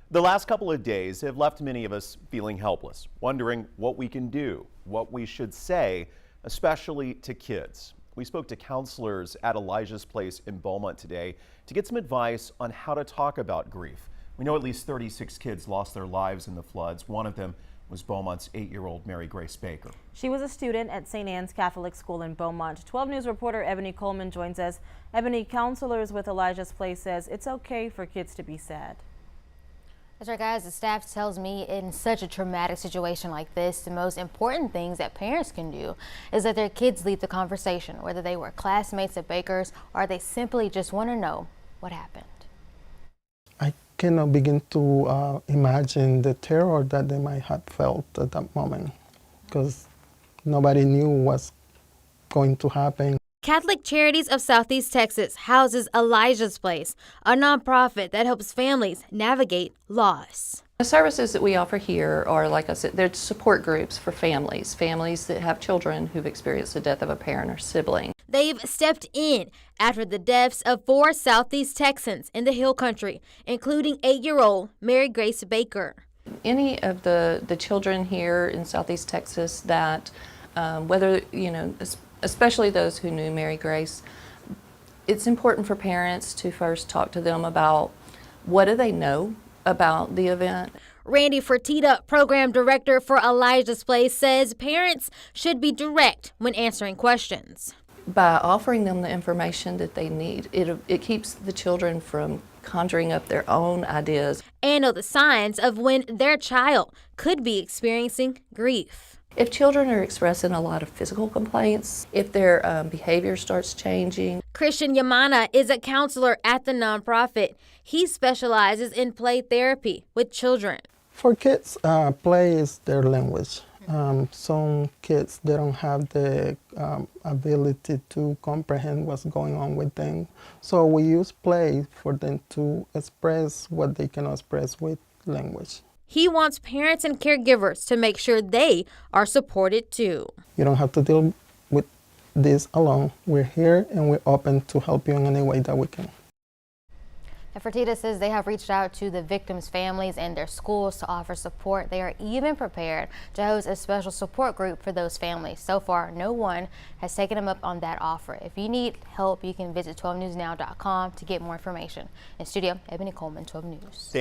The last couple of days have left many of us feeling helpless, wondering what we can do, what we should say, especially to kids. We spoke to counselors at Elijah's Place in Beaumont today to get some advice on how to talk about grief. We know at least 36 kids lost their lives in the floods. One of them was Beaumont's 8-year-old Mary Grace Baker. She was a student at St. Anne's Catholic School in Beaumont. 12 News reporter Ebony Coleman joins us. Ebony, counselors with Elijah's Place says it's okay for kids to be sad. That's right, guys. The staff tells me in such a traumatic situation like this, the most important things that parents can do is that their kids lead the conversation, whether they were classmates at Baker's or they simply just want to know what happened. I cannot begin to imagine the terror that they might have felt at that moment because nobody knew what's going to happen. Catholic Charities of Southeast Texas houses Elijah's Place, a nonprofit that helps families navigate loss. The services that we offer here are, like I said, they're support groups for families that have children who've experienced the death of a parent or sibling. They've stepped in after the deaths of 4 Southeast Texans in the Hill Country, including 8-year-old Mary Grace Baker. Any of the children here in Southeast Texas that, whether, especially those who knew Mary Grace, it's important for parents to first talk to them about what do they know about the event. Randy Fertitta, program director for Elijah's Place, says parents should be direct when answering questions. By offering them the information that they need, it keeps the children from conjuring up their own ideas. And know the signs of when their child could be experiencing grief. If children are expressing a lot of physical complaints, if their behavior starts changing. Christian Yamana is a counselor at the nonprofit. He specializes in play therapy with children. For kids, play is their language. Some kids, they don't have the ability to comprehend what's going on with them. So we use play for them to express what they cannot express with language. He wants parents and caregivers to make sure they are supported too. You don't have to deal with this alone. We're here and we're open to help you in any way that we can. Fertitta says they have reached out to the victims' families and their schools to offer support. They are even prepared to host a special support group for those families. So far, no one has taken them up on that offer. If you need help, you can visit 12newsnow.com to get more information. In studio, Ebony Coleman, 12 News.